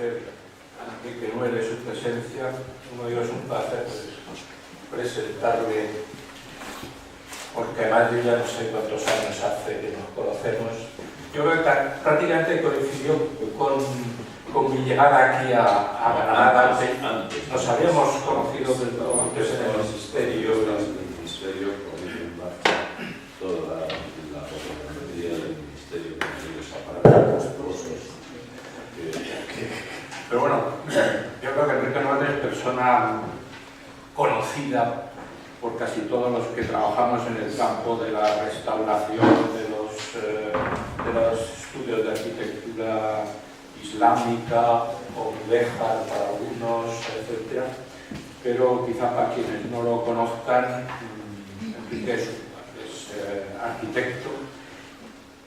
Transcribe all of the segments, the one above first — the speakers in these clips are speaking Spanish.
reconocer a Enrique Nuere su presencia. Como digo, es un placer presentarle, porque además yo ya no sé cuántos años hace que nos conocemos. Yo creo que prácticamente coincidió con mi llegada aquí a Granada. Nos habíamos conocido antes en el Ministerio. Toda la fotografía del Ministerio con aquellos aparatos monstruosos. Pero bueno, yo creo que Enrique Nuere es persona conocida por casi todos los que trabajamos en el campo de la restauración, de los estudios de arquitectura islámica o mudéjar para algunos, etc. Pero quizá para quienes no lo conozcan, Enrique es arquitecto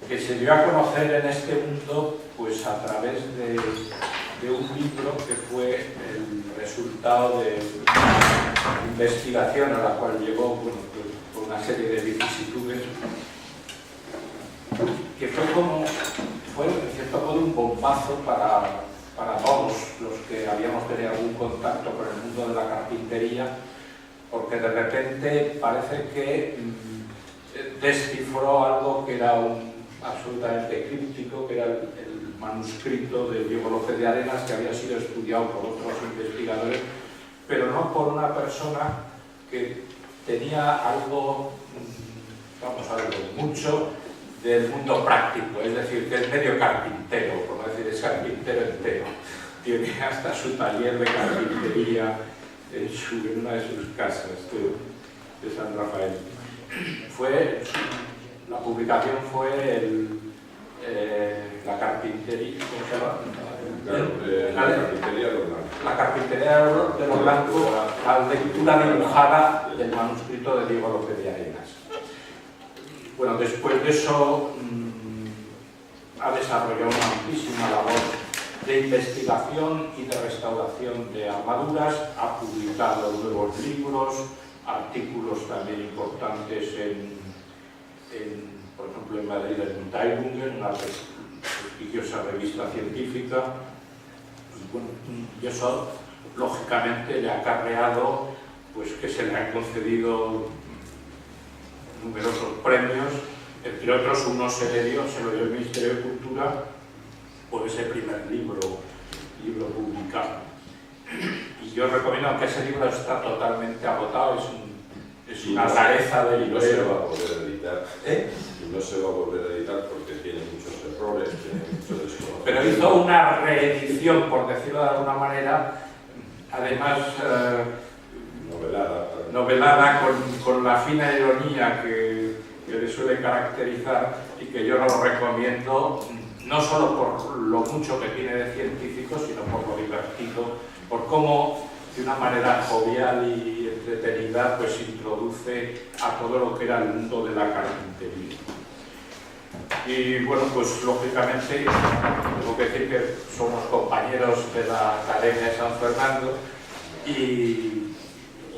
que se dio a conocer en este mundo pues a través de un libro que fue el resultado de una investigación a la cual llegó por una serie de vicisitudes, que fue en cierto modo un bombazo para todos los que habíamos tenido algún contacto con el mundo de la carpintería, porque de repente parece que descifró algo que era absolutamente críptico, que era el manuscrito de Diego López de Arenas, que había sido estudiado por otros investigadores, pero no por una persona que tenía algo mucho del mundo práctico, es decir, que es medio carpintero, por no decir es carpintero entero. Tiene hasta su taller de carpintería en una de sus casas de San Rafael. La publicación fue la carpintería, ¿cómo se llama? La carpintería de los blancos, la lectura dibujada del manuscrito de Diego López de Arenas. Bueno, después de eso ha desarrollado una amplísima labor de investigación y de restauración de armaduras, ha publicado nuevos libros, artículos también importantes por ejemplo, en Madrid, en Teilungen, una prestigiosa revista científica. Y eso, lógicamente, le ha acarreado pues, que se le han concedido numerosos premios, entre otros uno se lo dio el Ministerio de Cultura por ese primer libro publicado. Y yo recomiendo, aunque ese libro está totalmente agotado, es una rareza de libro. No se va a poder editar. Y no se va a volver a editar porque tiene muchos errores, tiene mucho desconocimiento. Pero hizo una reedición, por decirlo de alguna manera, además novelada con la fina ironía que le suele caracterizar y que yo lo recomiendo, no solo por lo mucho que tiene de científico, sino por lo divertido, por cómo de una manera jovial y entretenida pues introduce a todo lo que era el mundo de la carpintería. Y bueno, pues lógicamente tengo que decir que somos compañeros de la Academia de San Fernando y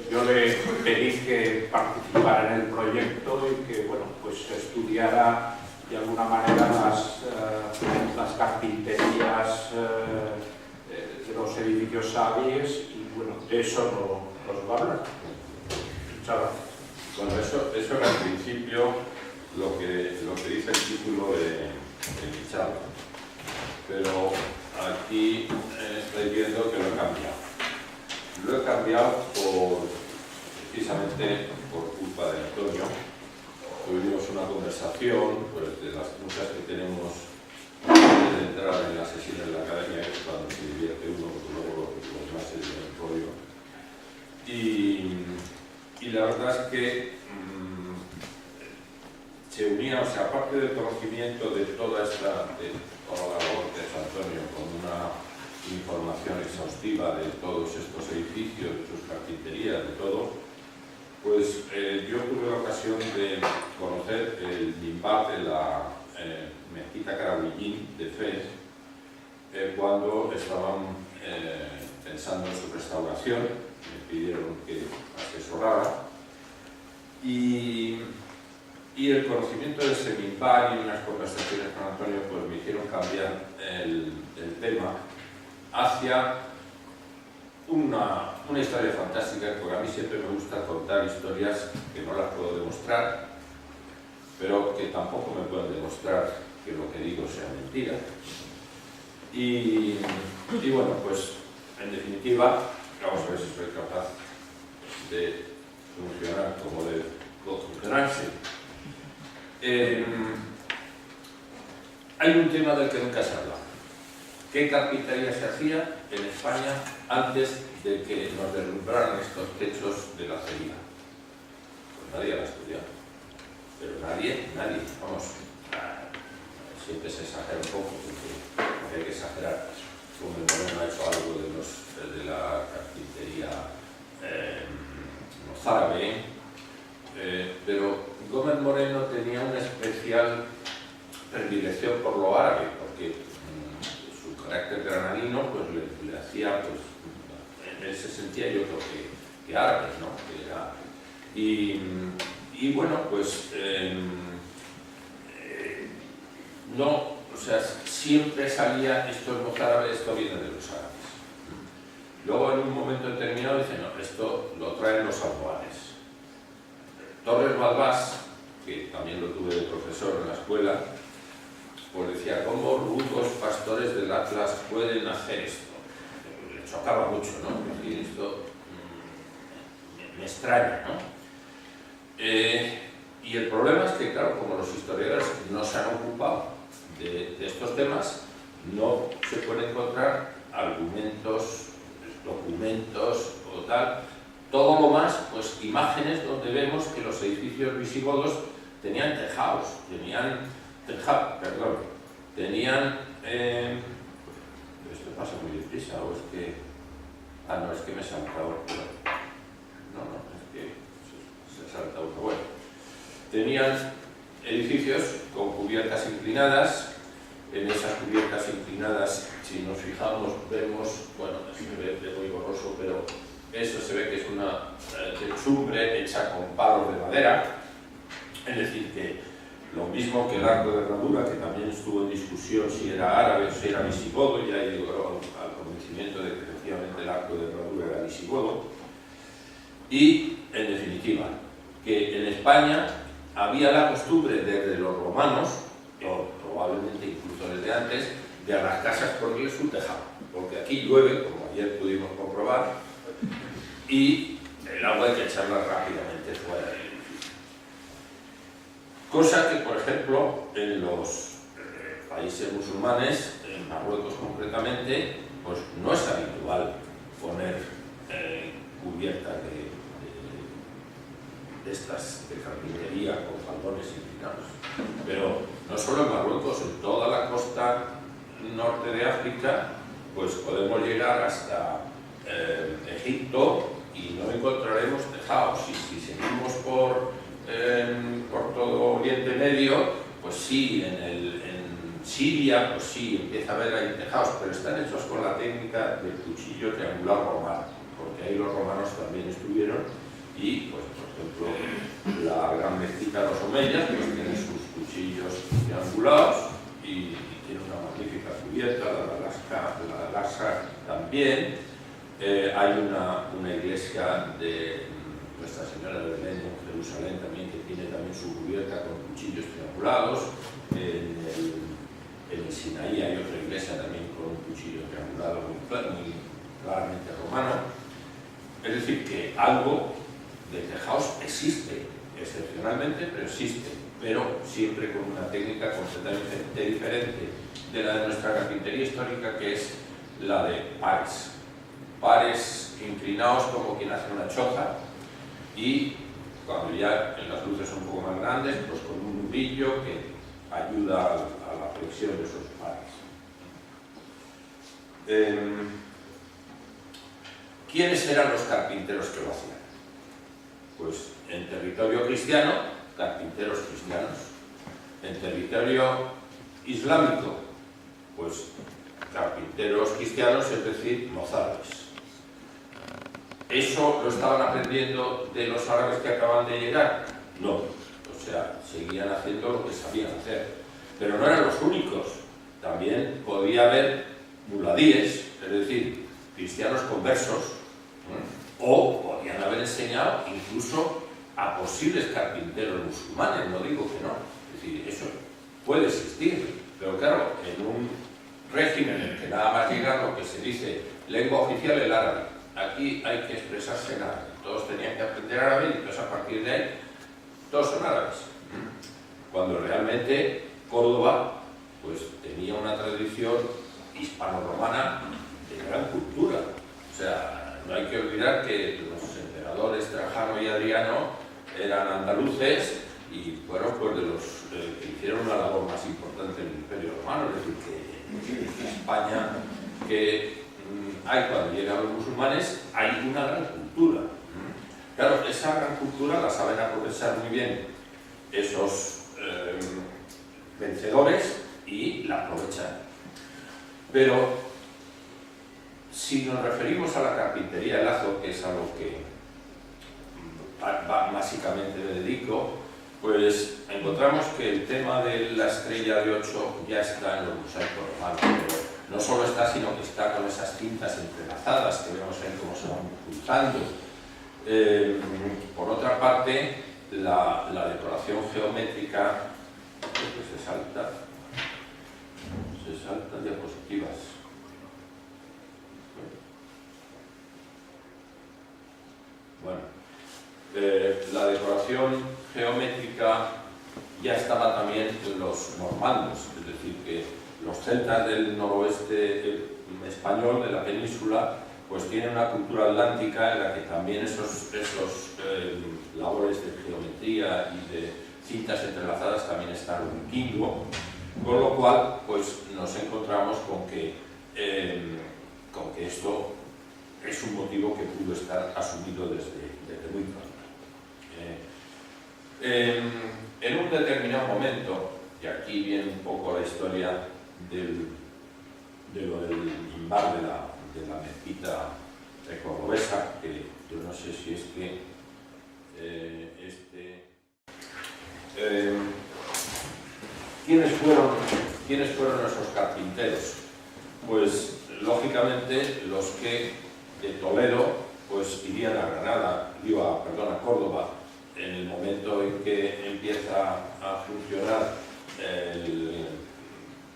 yo le pedí que participara en el proyecto y que bueno, pues estudiara de alguna manera las carpinterías de los edificios sabies y bueno, de eso nos va a hablar. Muchas gracias. Bueno, eso era al principio lo que dice el título de mi charla, pero aquí estoy viendo que lo he cambiado. Lo he cambiado precisamente por culpa de Antonio. Tuvimos una conversación pues, de las muchas que tenemos antes de entrar en las sesiones de la academia, que es cuando se divierte uno, porque luego los demás se llevan el rollo. Y la verdad es que se unía, o sea, aparte del conocimiento de toda la labor de San Antonio, con una información exhaustiva de todos estos edificios, de sus carpinterías, de todo, pues yo tuve la ocasión de conocer el Mimbar de la mezquita Karabullín de Fez cuando estaban pensando en su restauración, me pidieron que asesorara y el conocimiento de ese Mimbar y unas conversaciones con Antonio pues me hicieron cambiar el tema hacia una historia fantástica, porque a mí siempre me gusta contar historias que no las puedo demostrar, pero que tampoco me pueden demostrar que lo que digo sea mentira. Y bueno, pues en definitiva, vamos a ver si soy capaz de funcionar como debe funcionarse. Hay un tema del que nunca se habla. ¿Qué carpintería se hacía en España antes de que nos deslumbraran estos techos de la acería? Pues nadie la estudió. Pero nadie, vamos, siempre se exagera un poco, porque hay que exagerar. Gómez Moreno ha hecho algo de la carpintería mozárabe, pero Gómez Moreno tenía una especial predilección por lo árabe, porque su carácter granadino pues le hacía, pues, en ese sentido yo creo que árabe, ¿no? Y bueno, pues no, o sea, siempre salía esto es mozárabe, esto viene de los árabes. Luego en un momento determinado dicen, no, esto lo traen los almohanes. Torres Balbás, que también lo tuve de profesor en la escuela, pues decía, ¿cómo rudos pastores del Atlas pueden hacer esto? Le chocaba mucho, ¿no? Es decir, esto me extraña, ¿no? Y el problema es que, claro, como los historiadores no se han ocupado de estos temas, no se pueden encontrar argumentos, documentos o tal. Todo lo más, pues imágenes donde vemos que los edificios visigodos tenían tejados, esto pasa muy deprisa, o es que... Ah, no, es que me he saltado. No, es que se salta uno. Bueno, tenían edificios con cubiertas inclinadas. En esas cubiertas inclinadas, si nos fijamos, vemos, bueno, se ve muy borroso, pero eso se ve que es una techumbre hecha con palos de madera. Es decir, que lo mismo que el arco de herradura, que también estuvo en discusión si era árabe o si era visigodo, ya llegó al convencimiento de que efectivamente el arco de herradura era visigodo. Y, en definitiva, que en España había la costumbre desde los romanos, o probablemente incluso desde antes, de a las casas ponerle su tejado, porque aquí llueve, como ayer pudimos comprobar, y el agua hay que echarla rápidamente fuera del edificio. Cosa que, por ejemplo, en los países musulmanes, en Marruecos concretamente, pues no es habitual poner cubiertas de estas de carpintería con faldones inclinados. Pero no solo en Marruecos, en toda la costa norte de África, pues podemos llegar hasta Egipto y no encontraremos tejados. Y si seguimos por todo Oriente Medio, pues sí, en Siria, pues sí, empieza a haber ahí tejados, pero están hechos con la técnica del cuchillo triangular romano, porque ahí los romanos también estuvieron y, pues, por ejemplo, la gran mezquita de los omeyas, pues tiene sus cuchillos triangulados y tiene una magnífica cubierta, la de Al-Aqsa también. Hay una iglesia de Nuestra Señora de Belén en Jerusalén también, que tiene también su cubierta con cuchillos triangulados. En el Sinaí hay otra iglesia también con un cuchillo triangulado muy claramente romano. Es decir, que algo de tejados existe, excepcionalmente, pero existe, pero siempre con una técnica completamente diferente de la de nuestra carpintería histórica, que es la de pares. Pares inclinados como quien hace una choza, y cuando ya en las luces son un poco más grandes, pues con un nudillo que ayuda a la flexión de esos pares. ¿Quiénes eran los carpinteros que lo hacían? Pues en territorio cristiano, carpinteros cristianos. En territorio islámico, pues carpinteros cristianos, es decir, mozárabes. ¿Eso lo estaban aprendiendo de los árabes que acaban de llegar? No. O sea, seguían haciendo lo que sabían hacer. Pero no eran los únicos. También podía haber muladíes, es es decir, cristianos conversos, o podían haber enseñado incluso a posibles carpinteros musulmanes, no digo que no, es decir, eso puede existir, pero claro, en un régimen en el que nada más llega lo que se dice lengua oficial el árabe, aquí hay que expresarse en árabe, todos tenían que aprender árabe y entonces a partir de ahí todos son árabes, cuando realmente Córdoba pues tenía una tradición hispano-romana de gran cultura, o sea, no hay que olvidar que los emperadores Trajano y Adriano eran andaluces y fueron pues de los que hicieron una labor más importante en el Imperio Romano, es decir, que en España que hay cuando llegan los musulmanes hay una gran cultura. Claro, esa gran cultura la saben aprovechar muy bien esos vencedores y la aprovechan. Pero si nos referimos a la carpintería de Lazo, que es a lo que básicamente me dedico, pues encontramos que el tema de la estrella de 8 ya está en los mosaicos romanos, pero no solo está, sino que está con esas cintas entrelazadas que vemos ahí cómo se van cruzando. Por otra parte, la decoración geométrica, que se saltan diapositivas. Bueno, la decoración geométrica ya estaba también en los normandos, es decir, que los celtas del noroeste español, de la península, pues tienen una cultura atlántica en la que también esos labores de geometría y de cintas entrelazadas también están en vikingo, con lo cual pues nos encontramos con que esto es un motivo que pudo estar asumido desde muy pronto. En un determinado momento, y aquí viene un poco la historia de lo del mimbar de la mezquita cordobesa, que yo no sé si es que ¿quiénes fueron esos carpinteros? Pues lógicamente los que de Toledo pues irían a Córdoba en el momento en que empieza a funcionar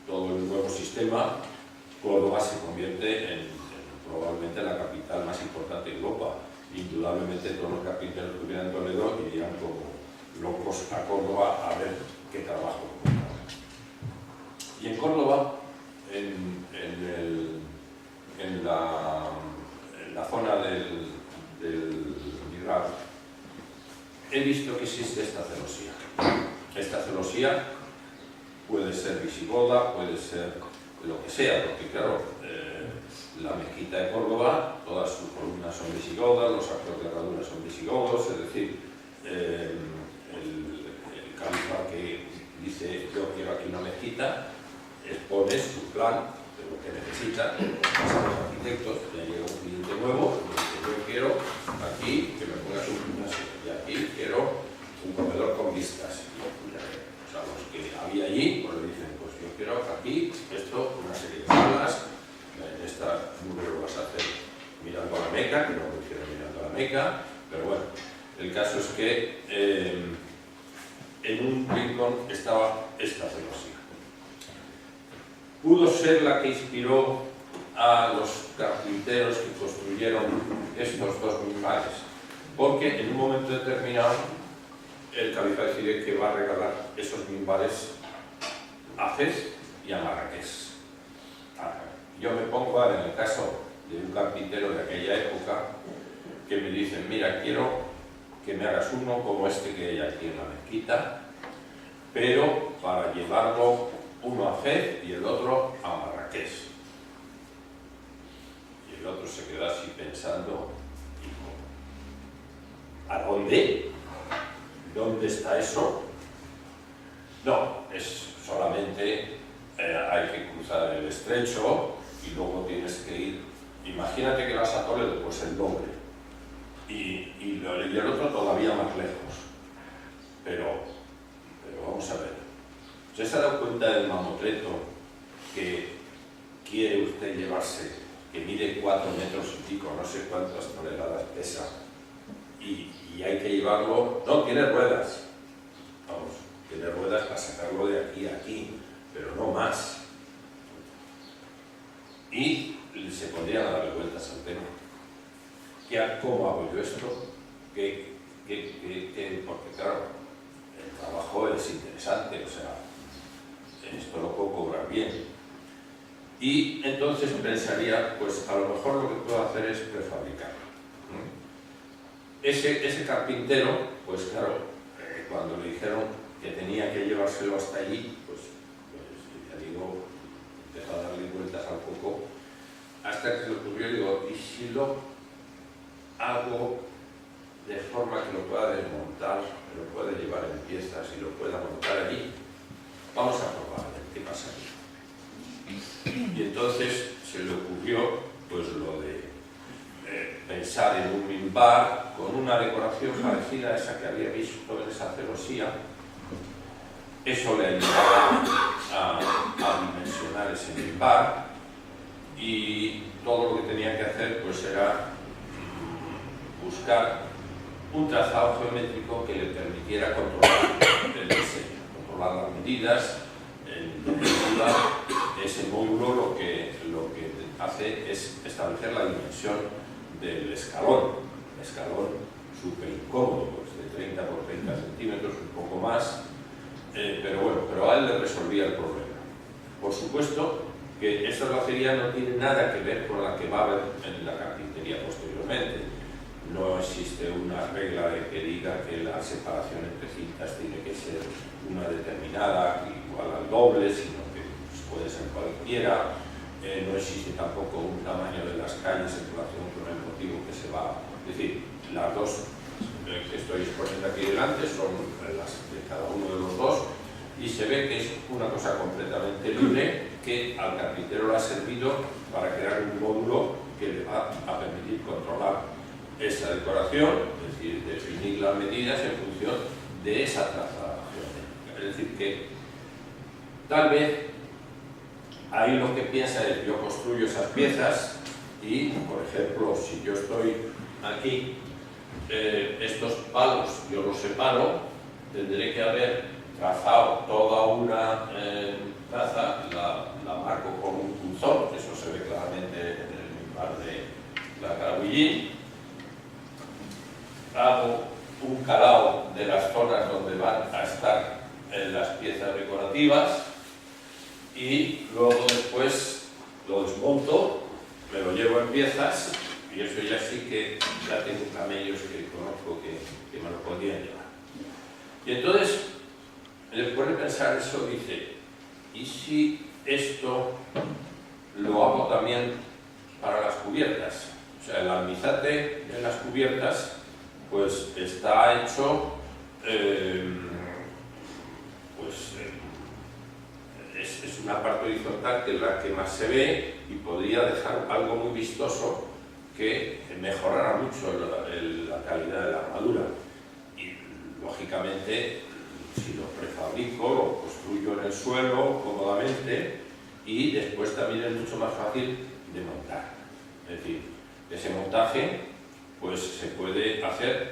todo el nuevo sistema. Córdoba se convierte en probablemente la capital más importante de Europa. Indudablemente todos los carpinteros que hubieran en Toledo irían como locos a Córdoba a ver qué trabajo encontraban. Y en Córdoba, en la zona del Migral, he visto que existe esta celosía. Esta celosía puede ser visigoda, puede ser lo que sea, porque claro, la mezquita de Córdoba, todas sus columnas son visigodas, los arcos de herradura son visigodos, es decir, el califa que dice yo quiero aquí una mezquita, expone su plan de lo que necesita, pasa a los arquitectos, ya llega un cliente nuevo, y dice yo quiero aquí que me pongas un gimnasio, y aquí quiero un comedor con vistas. O sea, los que había allí, pues le dicen, pues yo quiero aquí esto, una serie de salas, en esta número lo vas a hacer mirando a la Meca, que no lo hicieron mirando a la Meca, pero bueno, el caso es que en un rincón estaba esta celosía. Pudo ser la que inspiró a los carpinteros que construyeron estos dos mimbares, porque en un momento determinado el califa decide que va a regalar esos mimbares a Fez y a Marrakech. Yo me pongo ahora en el caso de un carpintero de aquella época que me dicen, mira, quiero que me hagas uno como este que hay aquí en la mezquita, pero para llevarlo uno a Fez y el otro a Marrakech. Y el otro se queda así pensando, ¿a dónde? ¿Dónde está eso? No, es solamente hay que cruzar el estrecho y luego tienes que ir. Imagínate que vas a Toledo, pues el doble. Y el otro todavía más lejos. Pero vamos a ver. ¿Usted se ha dado cuenta del mamotreto que quiere usted llevarse que mide 4 metros y pico, no sé cuántas toneladas pesa, y hay que llevarlo, no, tiene ruedas, vamos, tiene ruedas para sacarlo de aquí a aquí, pero no más. Y se pondrían a darle vueltas al tema. ¿Cómo hago yo esto? Porque claro, el trabajo es interesante, o sea, esto lo puedo cobrar bien. Y entonces pensaría, pues a lo mejor lo que puedo hacer es prefabricarlo. Ese carpintero, pues claro, cuando le dijeron que tenía que llevárselo hasta allí, pues ya digo, empezó a darle vueltas al coco, hasta que se le ocurrió, digo, ¿y si lo hago de forma que lo pueda desmontar, que lo pueda llevar en piezas y lo pueda montar allí? Vamos a probar a ver qué pasa aquí. Y entonces se le ocurrió pues lo de pensar en un mimbar con una decoración parecida a esa que había visto en esa celosía. Eso le ayudaba a dimensionar ese mimbar, y todo lo que tenía que hacer pues era buscar un trazado geométrico que le permitiera controlar el diseño, controlar las medidas. En definitiva, ese módulo lo que hace es establecer la dimensión del escalón. El escalón súper incómodo, pues de 30 por 30 centímetros, un poco más, pero bueno, pero a él le resolvía el problema. Por supuesto que esta rocería no tiene nada que ver con la que va a haber en la carpintería posteriormente. No existe una regla de que diga que la separación entre cintas tiene que ser una determinada, igual al doble, sino que pues, puede ser cualquiera. No existe tampoco un tamaño de las calles en relación con el motivo que se va. Es decir, las dos que estoy exponiendo aquí delante son las de cada uno de los dos, y se ve que es una cosa completamente libre que al carpintero le ha servido para crear un módulo que le va a permitir controlar esa decoración, es decir, definir las medidas en función de esa traza geométrica. Es decir, que tal vez ahí lo que piensa es, yo construyo esas piezas y, por ejemplo, si yo estoy aquí, estos palos yo los separo, tendré que haber trazado toda una traza, la marco con un punzón, eso se ve claramente en el mimbar de la Carabullín. Hago un calado de las zonas donde van a estar las piezas decorativas, y luego después lo desmonto, me lo llevo en piezas, y eso ya sí que ya tengo camellos que conozco que me lo podían llevar. Y entonces, después de pensar eso, dice, ¿y si esto lo hago también para las cubiertas? O sea, el almizate de las cubiertas pues está hecho, es una parte horizontal que es la que más se ve, y podría dejar algo muy vistoso que mejorara mucho la calidad de la armadura. Y lógicamente, si lo prefabrico, lo construyo en el suelo cómodamente, y después también es mucho más fácil de montar. Es decir, ese montaje pues se puede hacer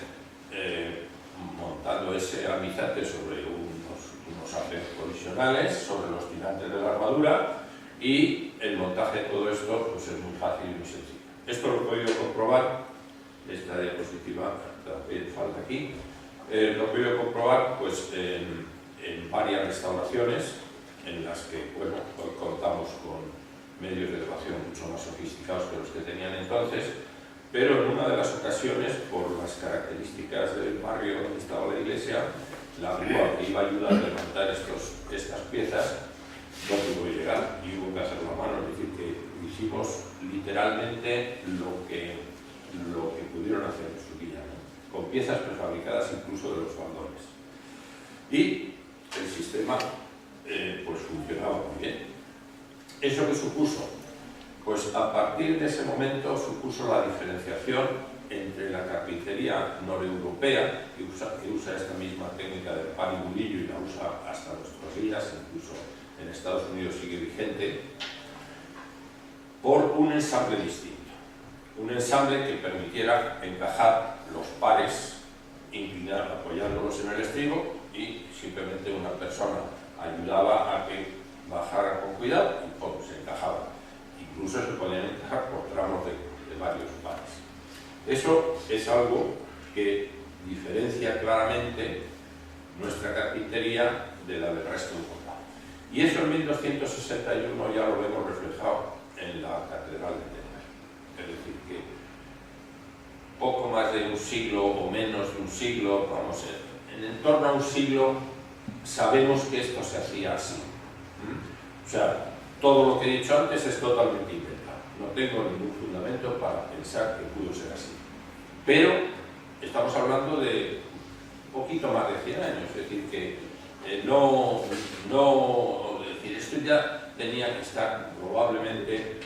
montando ese almizate sobre unos arcos provisionales, sobre los tirantes de la armadura, y el montaje de todo esto pues es muy fácil y muy sencillo. Esto lo he podido comprobar, esta diapositiva también falta aquí, lo he podido comprobar pues en varias restauraciones en las que, bueno, hoy contamos con medios de elevación mucho más sofisticados que los que tenían entonces, pero en una de las ocasiones, por las características del barrio donde estaba la iglesia, la grúa que iba a ayudar a levantar estas piezas no pudo llegar y hubo que hacerlo a mano. Es decir, que hicimos literalmente lo que pudieron hacer en su día, ¿no? Con piezas prefabricadas incluso de los faldones. Y el sistema pues funcionaba muy bien. ¿Eso qué supuso? Pues a partir de ese momento supuso la diferenciación entre la carpintería noreuropea, que usa esta misma técnica del pan y bolillo y la usa hasta nuestros días, incluso en Estados Unidos sigue vigente, por un ensamble distinto. Un ensamble que permitiera encajar los pares, inclinar, apoyándolos en el estribo, y simplemente una persona ayudaba a que bajara con cuidado y ¡pum!, se encajaba. Incluso se podían encajar por tramos de varios pares. Eso es algo que diferencia claramente nuestra carpintería de la del resto del mundo. Y eso en 1261 ya lo vemos reflejado en la Catedral de Teruel. Es decir, que poco más de un siglo o menos de un siglo, vamos, en torno a un siglo, sabemos que esto se hacía así. O sea, todo lo que he dicho antes es totalmente inventado. No tengo ningún fundamento para pensar que pudo ser así. Pero estamos hablando de un poquito más de 100 años, es decir, que es decir, esto ya tenía que estar probablemente,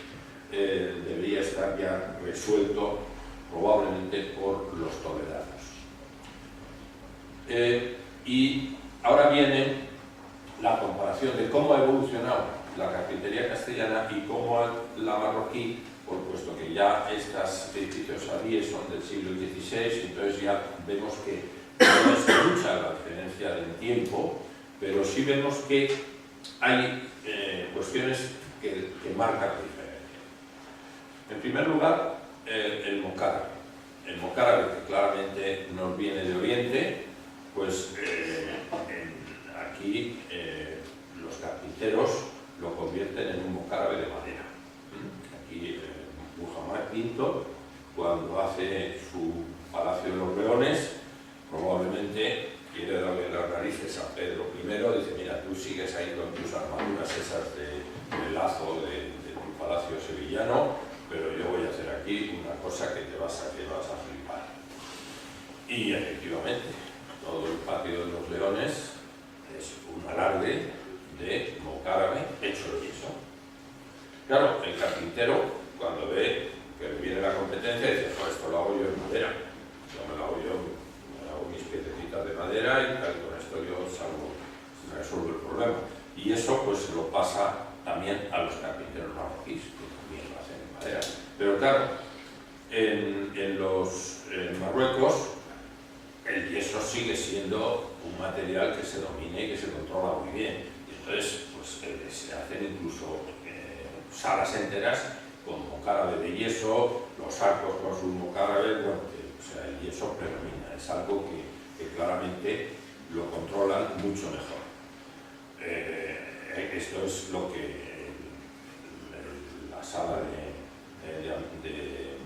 debería estar ya resuelto probablemente por los toledanos. Y ahora viene la comparación de cómo ha evolucionado la carpintería castellana y cómo la marroquí, puesto que ya estos edificios alíes son del siglo XVI, entonces ya vemos que no es mucha la diferencia del tiempo, pero sí vemos que hay cuestiones que marcan la diferencia. En primer lugar, el mozárabe. El mozárabe, que claramente nos viene de Oriente, pues aquí los carpinteros lo convierten en un mozárabe de madera. Aquí Muhammad V, cuando hace su Palacio de los Leones, probablemente quiere darle las narices a Pedro I, dice, mira, tú sigues ahí con tus armaduras esas de lazo de tu palacio sevillano, pero yo voy a hacer aquí una cosa que te vas a flipar. Y efectivamente, todo el patio de los Leones es un alarde de mozárabe hecho de yeso. Claro, el carpintero, cuando ve que viene la competencia, dice, no, esto lo hago yo en madera. Yo me lo hago mis piedecitas de madera y tal, con esto yo resuelvo el problema. Y eso pues se lo pasa también a los carpinteros marroquíes, que también lo hacen en madera. Pero claro, en Marruecos el yeso sigue siendo un material que se domina y que se controla muy bien. Y entonces pues, se hacen incluso salas enteras con mozárabe de yeso, los arcos con sus mozárabes, bueno, o sea, el yeso predomina, es algo que claramente lo controlan mucho mejor. Esto es lo que la sala de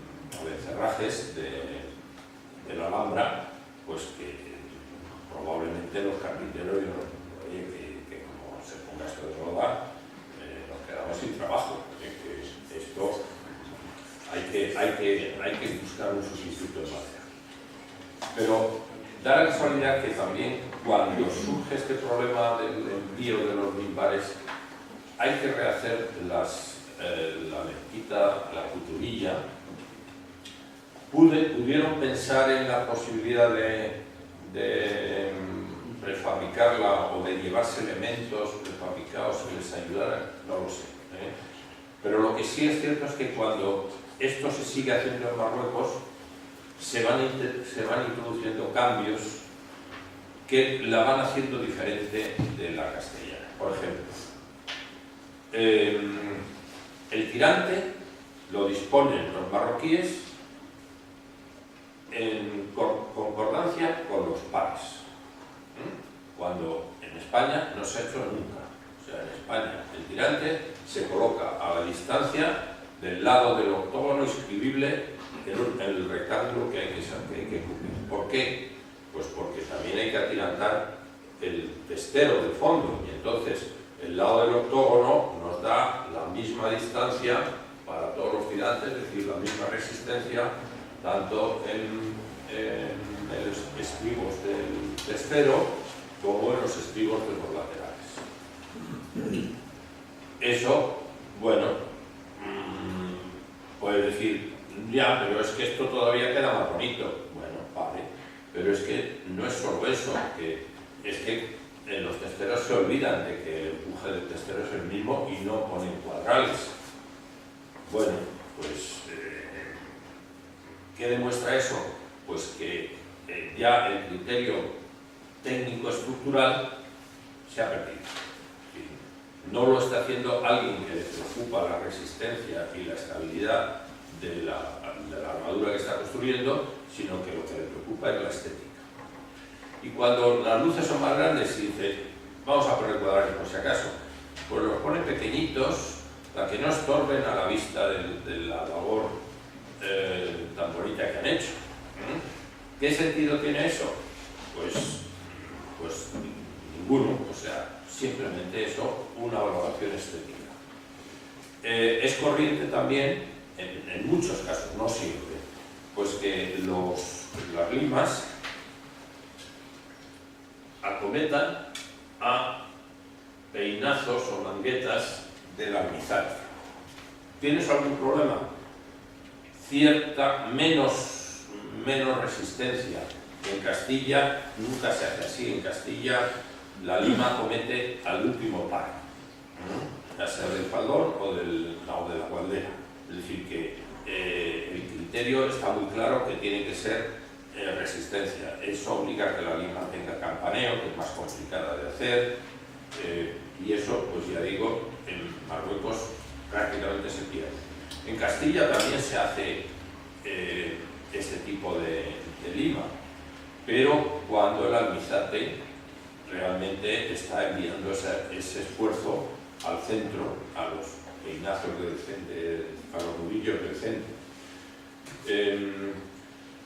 cerrajes de la Alhambra, pues que probablemente los carpinteros, oye, que como se ponga esto de moda, nos quedamos sin trabajo. Que esto hay que buscar un sustituto de madera. Pero da la casualidad que también cuando surge este problema del envío de los mimbares, hay que rehacer la mezquita, la cuturilla. Pudieron pensar en la posibilidad de prefabricarla o de llevarse elementos prefabricados que les ayudaran, no lo sé. Pero lo que sí es cierto es que cuando esto se sigue haciendo en Marruecos, se van introduciendo cambios que la van haciendo diferente de la castellana. Por ejemplo, el tirante lo disponen los marroquíes en concordancia con los pares, cuando en España no se ha hecho nunca. O sea, en España el tirante se coloca a la distancia del lado del octógono inscribible en el rectángulo que hay que cubrir. ¿Por qué? Pues porque también hay que atirantar el testero del fondo, y entonces el lado del octógono nos da la misma distancia para todos los tirantes, es decir, la misma resistencia tanto en los estribos del testero como en los estribos de los laterales. Eso, bueno, puedes decir, ya, pero es que esto todavía queda más bonito. Bueno, vale, pero es que no es solo eso, es que los testeros se olvidan de que el empuje del testero es el mismo y no ponen cuadrales. Bueno, ¿Qué demuestra eso? Pues que ya el criterio técnico-estructural se ha perdido. No lo está haciendo alguien que le preocupa la resistencia y la estabilidad de la armadura que está construyendo, sino que lo que le preocupa es la estética. Y cuando las luces son más grandes y dice, vamos a poner cuadrados por si acaso, pues los pone pequeñitos para que no estorben a la vista de la labor tan bonita que han hecho. ¿Qué sentido tiene eso? Pues ninguno, o sea, simplemente eso, una valoración estética. Es corriente también, en muchos casos, no siempre, pues que las limas acometan a peinazos o manguetas del almizar. ¿Tienes algún problema? Cierta menos resistencia. En Castilla nunca se hace así. En Castilla la lima acomete al último par, ya sea del faldón o de la gualdera. Es decir, que el criterio está muy claro que tiene que ser resistencia. Eso obliga a que la lima tenga campaneo, que es más complicada de hacer, y eso, pues ya digo, en Marruecos prácticamente se pierde. En Castilla también se hace este tipo de lima, pero cuando el almizate realmente está enviando ese esfuerzo al centro, a los peinazos a los nudillos del centro.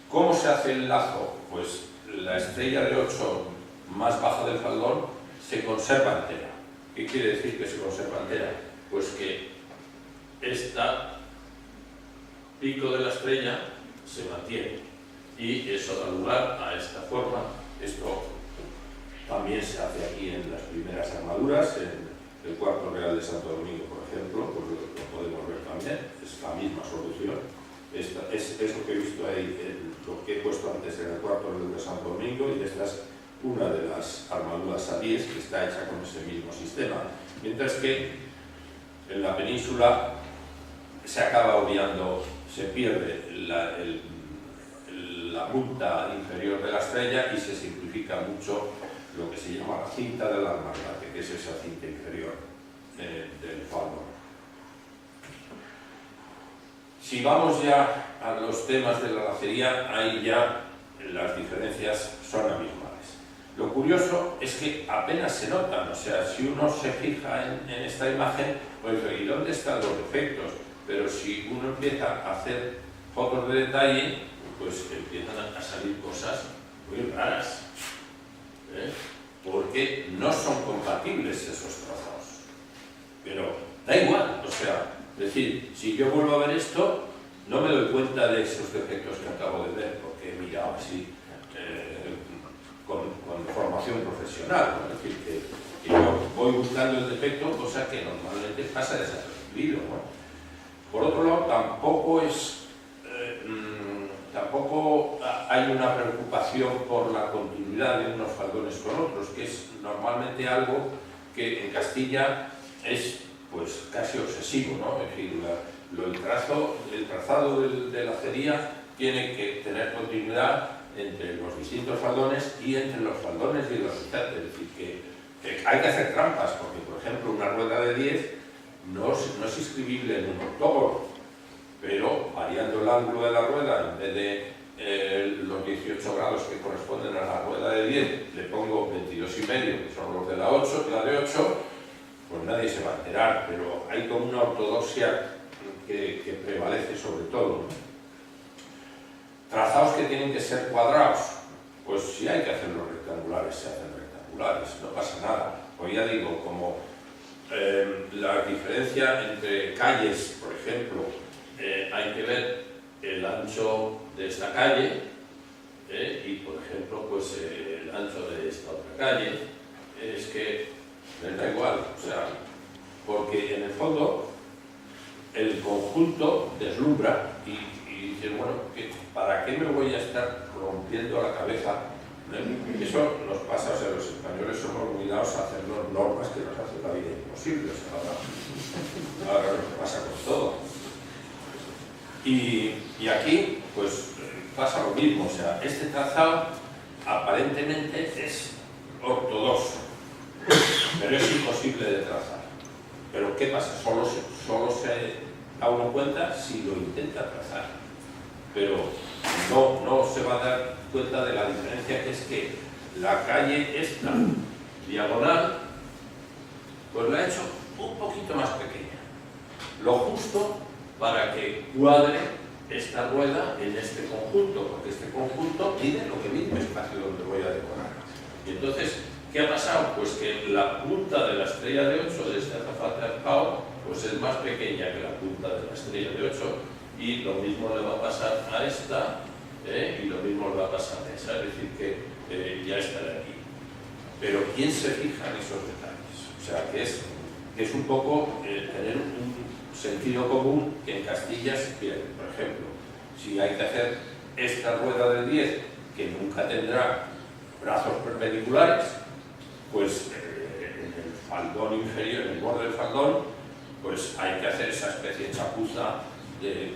¿Cómo se hace el lazo? Pues la estrella de 8 más baja del faldón se conserva entera. ¿Qué quiere decir que se conserva entera? Pues que este pico de la estrella se mantiene y eso da lugar a esta forma. Esto también se hace aquí en las primeras armaduras, en el cuarto real de Santo Domingo, por ejemplo, pues lo podemos ver también, es la misma solución. Es lo que he visto ahí, lo que he puesto antes en el cuarto real de Santo Domingo, y esta es una de las armaduras saríes que está hecha con ese mismo sistema. Mientras que en la península se acaba obviando, se pierde la punta inferior de la estrella y se simplifica mucho lo que se llama la cinta del almazarte, que es esa cinta inferior del faldón. Si vamos ya a los temas de la lacería, ahí ya las diferencias son abismales. Lo curioso es que apenas se notan, o sea, si uno se fija en esta imagen, pues ¿y dónde están los defectos? Pero si uno empieza a hacer fotos de detalle, pues empiezan a salir cosas muy raras, porque no son compatibles esos trazados. Pero da igual, o sea, es decir, si yo vuelvo a ver esto, no me doy cuenta de esos defectos que acabo de ver, porque he mirado así con formación profesional, ¿no? Es decir, que yo voy buscando el defecto, cosa que normalmente pasa desapercibido, ¿no? Por otro lado, tampoco hay una preocupación por la continuidad de unos faldones con otros, que es normalmente algo que en Castilla es pues casi obsesivo, ¿no? Es decir, el trazado de la acería tiene que tener continuidad entre los distintos faldones y entre los faldones y los almizates. Es decir, que hay que hacer trampas, porque por ejemplo una rueda de 10 no es inscribible en un octógono, pero variando el ángulo de la rueda, en vez de los 18 grados que corresponden a la rueda de 10, le pongo 22,5, que son los de la de 8, pues nadie se va a enterar, pero hay como una ortodoxia que prevalece sobre todo, ¿no? Trazados que tienen que ser cuadrados, pues si hay que hacerlos rectangulares, se hacen rectangulares, no pasa nada. Pues ya digo, como la diferencia entre calles, por ejemplo, hay que ver el ancho de esta calle y, por ejemplo, pues el ancho de esta otra calle, es que les da igual, o sea, porque en el fondo el conjunto deslumbra y dices, bueno, ¿para qué me voy a estar rompiendo la cabeza? Eso nos pasa, o sea, los españoles somos muy dados a hacernos normas que nos hacen la vida imposible, o sea, ahora nos pasa con todo. Y aquí pues pasa lo mismo. O sea, este trazado aparentemente es ortodoxo, pero es imposible de trazar. Pero ¿qué pasa? Solo se da uno cuenta si lo intenta trazar, pero no se va a dar cuenta de la diferencia, que es que la calle esta diagonal pues la he hecho un poquito más pequeña, lo justo para que cuadre esta rueda en este conjunto, porque este conjunto mide lo que mide el espacio donde voy a decorar. Y entonces, ¿qué ha pasado? Pues que la punta de la estrella de 8 de este azafate arcado pues es más pequeña que la punta de la estrella de 8, y lo mismo le va a pasar a esta, y lo mismo le va a pasar a esa, es decir, que ya está de aquí. Pero ¿quién se fija en esos detalles? O sea, que es un poco tener un sentido común que en Castilla se pierde. Por ejemplo, si hay que hacer esta rueda de 10, que nunca tendrá brazos perpendiculares, pues en el faldón inferior, en el borde del faldón, pues hay que hacer esa especie de chapuza de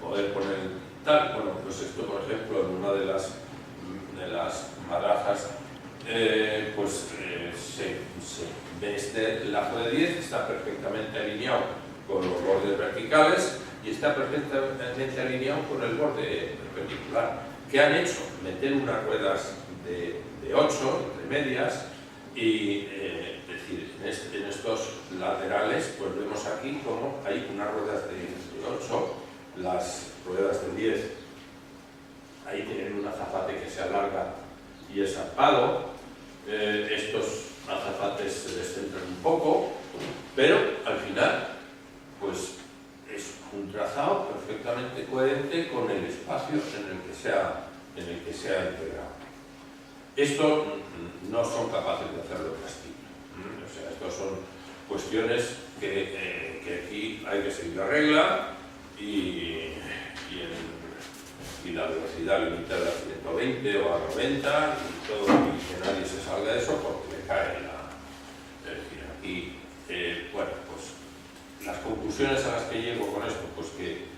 poder poner tal. Bueno, pues esto, por ejemplo, en una de las madrajas, se ve este lazo de 10, está perfectamente alineado con los bordes verticales y está perfectamente alineado con el borde perpendicular. ¿Qué han hecho? Meter unas ruedas de 8, entre medias, y decir, en estos laterales, pues vemos aquí como hay unas ruedas de 8, las ruedas de 10, ahí tienen un azafate que se alarga y es zarpado. Estos azafates se descentran un poco, pero al final pues es un trazado perfectamente coherente con el espacio en el que se ha integrado. Esto no son capaces de hacerlo en Castilla. O sea, estas son cuestiones que aquí hay que seguir la regla y la velocidad limitada a 120 o a 90 y todo, y que nadie se salga de eso porque le cae la... Es decir, aquí, bueno, pues las conclusiones a las que llego con esto, pues que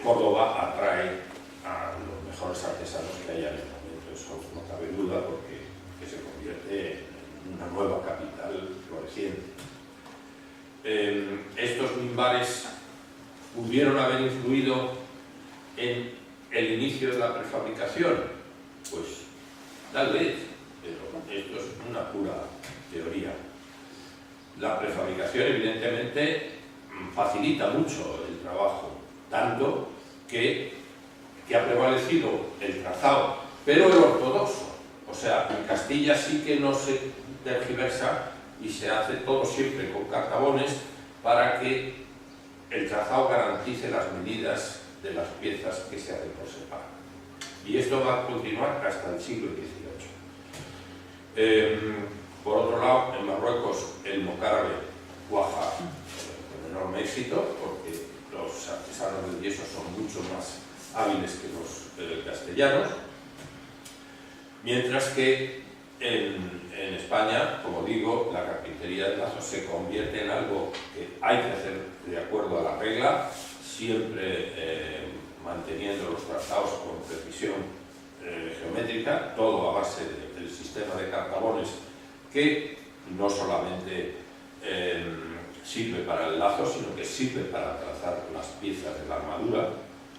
Córdoba atrae a los mejores artesanos que haya en el momento, eso no cabe duda, porque que se convierte en una nueva capital floreciente. Estos mimbares pudieron haber influido en el inicio de la prefabricación, pues tal vez, pero esto es una pura teoría. La prefabricación evidentemente facilita mucho el trabajo, tanto que ha prevalecido el trazado, pero el ortodoxo. O sea, en Castilla sí que no se tergiversa y se hace todo siempre con cartabones para que el trazado garantice las medidas de las piezas que se hacen por separado. Y esto va a continuar hasta el siglo XVIII. Por otro lado, en Marruecos el mocárabe cuaja con enorme éxito, porque los artesanos del yeso son mucho más hábiles que los castellanos, mientras que en España, como digo, la carpintería de lazo se convierte en algo que hay que hacer de acuerdo a la regla, siempre manteniendo los trazados con precisión geométrica, todo a base del sistema de cartabones, que no solamente sirve para el lazo, sino que sirve para trazar las piezas de la armadura,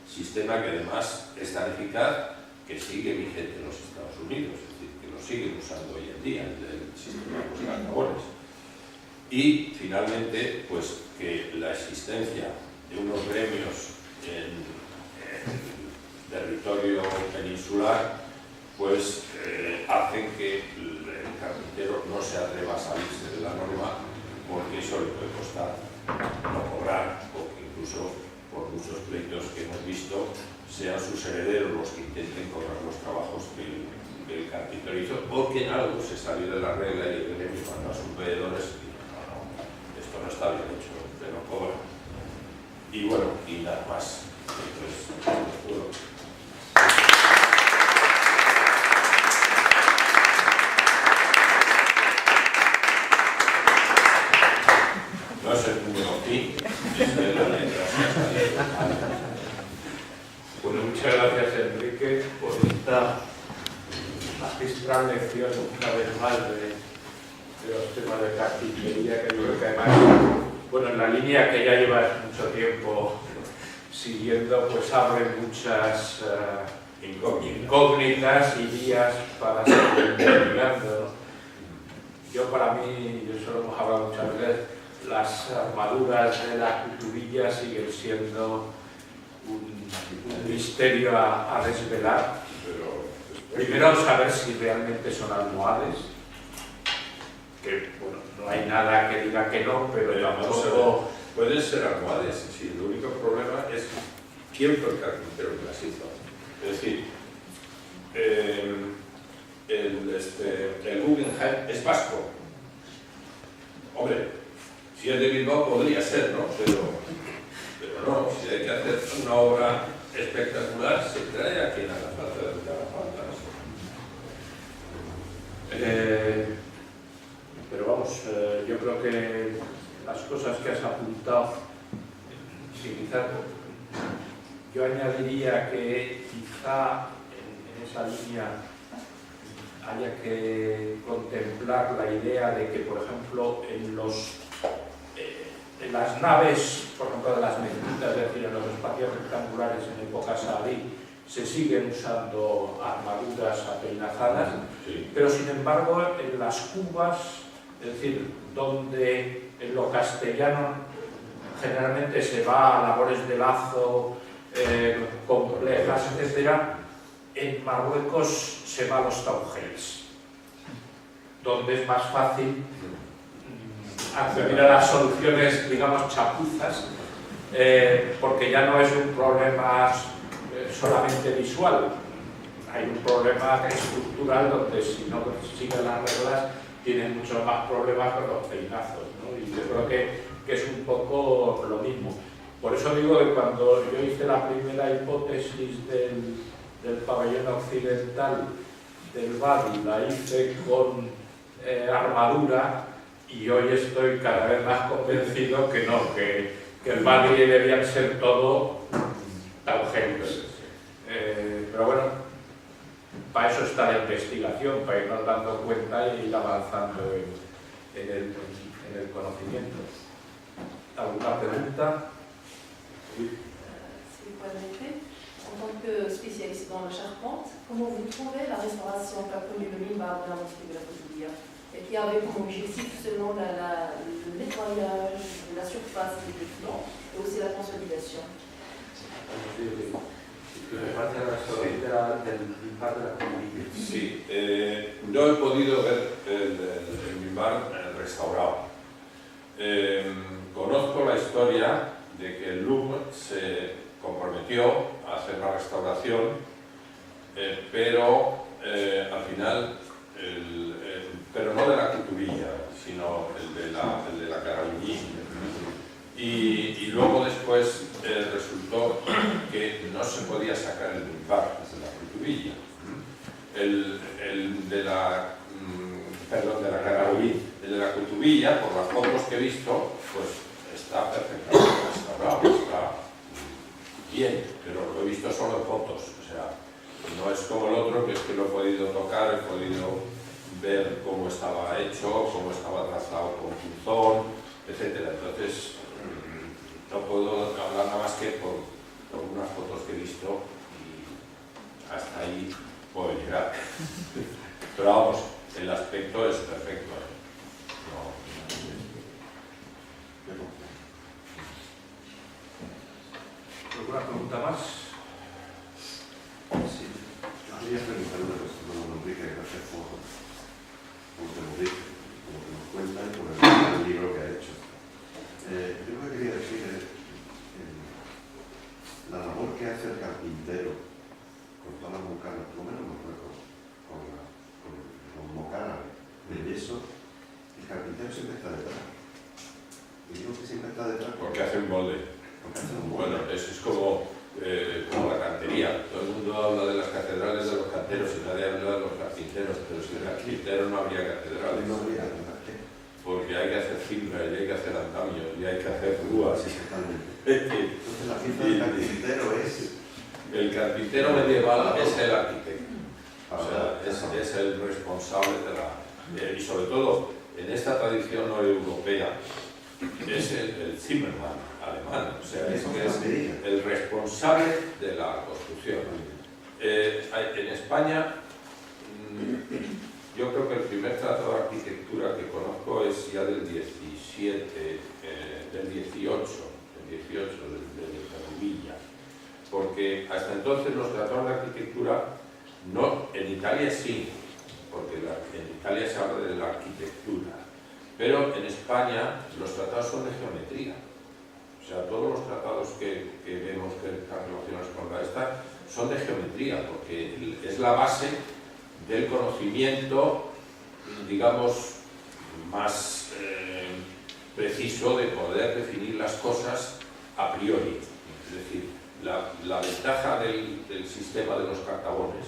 sistema que además es tan eficaz que sigue vigente en los Estados Unidos, es decir, que lo siguen usando hoy en día el sistema de los cartabones. Y finalmente, pues que la existencia de unos gremios en el territorio peninsular pues hacen que el carpintero no se atreva a salirse de la norma, porque eso le puede costar no cobrar, o que incluso por muchos pleitos que hemos visto sean sus herederos los que intenten cobrar los trabajos que el carpintero hizo, o que en algo se salió de la regla y el gremio mandó a sus veedores y no, esto no está bien hecho, usted no cobra. Y bueno, y nada más. Entonces, no es el número pi, es de la letra. Bueno, Muchas gracias, Enrique, por esta magistral lección una vez más de los temas de carpintería, que yo creo que además, bueno, en la línea que ya llevas mucho tiempo siguiendo, pues abre muchas incógnitas y vías para seguir investigando. Yo, para mí, y eso lo hemos hablado muchas veces, las armaduras de la cuturilla siguen siendo un misterio a desvelar. Primero, saber si realmente son almohades, que bueno, no hay nada que diga que no, pero tampoco... Pueden ser almohades, sí, el único problema es quién fue el carpintero que las hizo. Es decir, el Guggenheim es vasco. Hombre, si es de Bilbao podría ser, ¿no? Pero no, si hay que hacer una obra espectacular, se trae a quien haga falta, de la falta. Pero vamos, yo creo que las cosas que has apuntado, quizás yo añadiría que quizá en esa línea haya que contemplar la idea de que, por ejemplo, en las naves, por ejemplo, de las mezquitas, es decir, en los espacios rectangulares en época saharí, se siguen usando armaduras apeinazadas, Sí. pero sin embargo en las cubas, es decir, donde en lo castellano generalmente se va a labores de lazo complejas, etc., en Marruecos se va a los taugeles, donde es más fácil acceder a las soluciones, digamos, chapuzas, porque ya no es un problema solamente visual, hay un problema estructural donde si no siguen las reglas tienen muchos más problemas con los peinazos, ¿no? Y yo creo que es un poco lo mismo. Por eso digo que cuando yo hice la primera hipótesis del pabellón occidental del Badi, la hice con armadura, y hoy estoy cada vez más convencido que no, que el Badi debían ser todo taugeles. Pero bueno, para eso está la investigación, para irnos dando cuenta y ir avanzando en el conocimiento. ¿Alguna pregunta? En tant que spécialiste dans la charpente, comment vous trouvez la restauration qu'a connue le Mimbar de la mosquée de la Koutoubia, et qui avait comme objectif seulement le nettoyage de la surface des bâtiments et aussi la consolidation? Sí, no he podido ver el Mimbar restaurado. Conozco la historia de que el Louvre se comprometió a hacer la restauración, pero al final, pero no de la Koutoubia, sino el de la Karamilli. Y luego después resultó que no se podía sacar el Mimbar desde la Koutoubia. El de la Karamilli, el de la Koutoubia, por las fotos que he visto, pues está perfectamente restaurado, está bien, pero lo he visto solo en fotos, o sea, no es como el otro, que es que lo he podido tocar, he podido ver cómo estaba hecho, cómo estaba trazado con punzón, etc. Entonces, no puedo hablar nada más que por unas fotos que he visto y hasta ahí puedo llegar. Pero vamos, el aspecto es perfecto. ¿Alguna pregunta más? Sí. Yo quería preguntar una cosa, don Enrique, gracias por lo que nos dice, por lo que nos cuenta y por el libro que ha hecho. Yo lo que quería decir es la labor que hace el carpintero con todas las mocanas, por lo menos en Marruecos, con los mocánabes de yeso, el carpintero siempre está detrás. Y digo que siempre está detrás Porque hace un molde. Bueno, eso es como la cantería. Todo el mundo habla de las catedrales de los canteros y nadie habla de los carpinteros, pero sin el carpintero no habría catedrales. No habría catedrales. Porque hay que hacer cimbra, y hay que hacer andamios, y hay que hacer grúas. Entonces la cifra del carpintero es El carpintero medieval es el arquitecto. O sea, es el responsable de la... y sobre todo, en esta tradición no europea, es el Zimmermann alemán. O sea, es el responsable de la construcción. En España, yo creo que el primer tratado de arquitectura que conozco es ya del 17, del 18, de Rubilla. Porque hasta entonces los tratados de arquitectura, no, en Italia sí, porque en Italia se habla de la arquitectura, pero en España los tratados son de geometría. O sea, todos los tratados que vemos que están relacionados con la esta son de geometría, porque es la base del conocimiento, digamos, más preciso de poder definir las cosas a priori. Es decir, la ventaja del sistema de los cartabones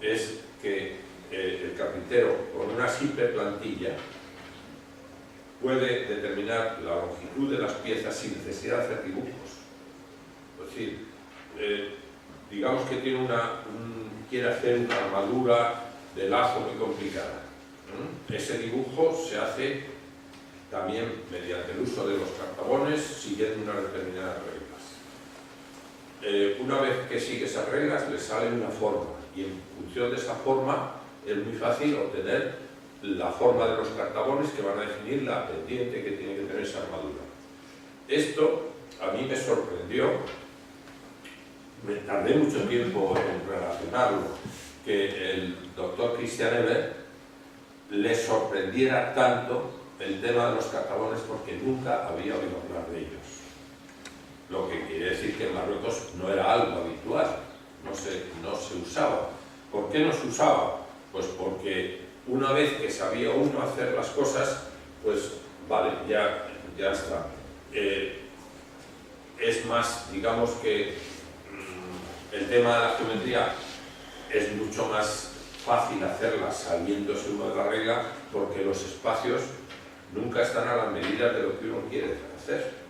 es que el carpintero, con una simple plantilla, puede determinar la longitud de las piezas sin necesidad de hacer dibujos. Es decir, digamos que quiere hacer una armadura de lazo muy complicada. Ese dibujo se hace también mediante el uso de los cartabones, siguiendo unas determinadas reglas. Una vez que sigue esas reglas, le sale una forma, y en función de esa forma es muy fácil obtener la forma de los cartabones que van a definir la pendiente que tiene que tener esa armadura. Esto a mí me sorprendió, me tardé mucho tiempo en relacionarlo, que el doctor Christian Ebert le sorprendiera tanto el tema de los cartabones, porque nunca había oído hablar de ellos. Lo que quiere decir que en Marruecos no era algo habitual, no se usaba. ¿Por qué no se usaba? Pues porque una vez que sabía uno hacer las cosas, pues vale, ya está. Es más, digamos que el tema de la geometría es mucho más fácil hacerla sabiéndose uno de la regla, porque los espacios nunca están a las medidas de lo que uno quiere hacer.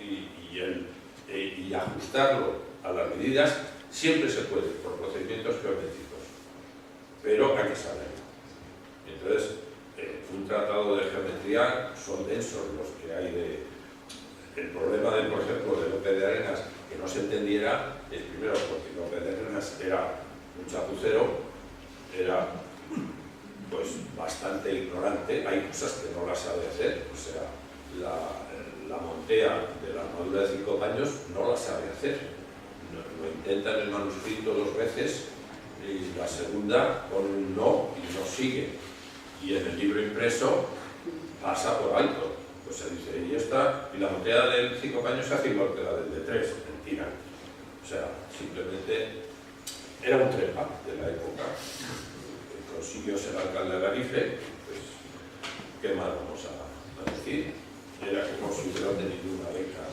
Y ajustarlo a las medidas siempre se puede, por procedimientos geométricos, pero hay que saberlo. Entonces, un tratado de geometría son densos los que hay el problema, por ejemplo, de López de Arenas, que no se entendiera, es primero porque López de Arenas era un chapucero, era pues bastante ignorante, hay cosas que no las sabe hacer, o sea, la montea de la armadura de 5 paños no la sabe hacer, lo intenta en el manuscrito 2 veces y la segunda pone un no y no sigue, y en el libro impreso pasa por alto, pues se dice, y la montea del 5 paños se hace igual que la del de 3, mentira, o sea, simplemente era un trepa de la época, que consiguió ser alcalde de Arife, pues qué más vamos a decir. Era como si hubiera tenido una beca.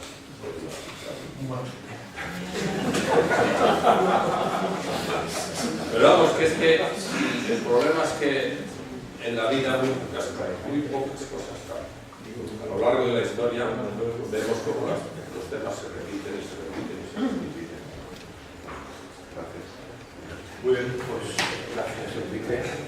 Pero vamos, que es que el problema es que en la vida muy pocas cosas caen. A lo largo de la historia vemos cómo los temas se repiten y se repiten y se repiten. Gracias. Muy bien, pues gracias, Enrique.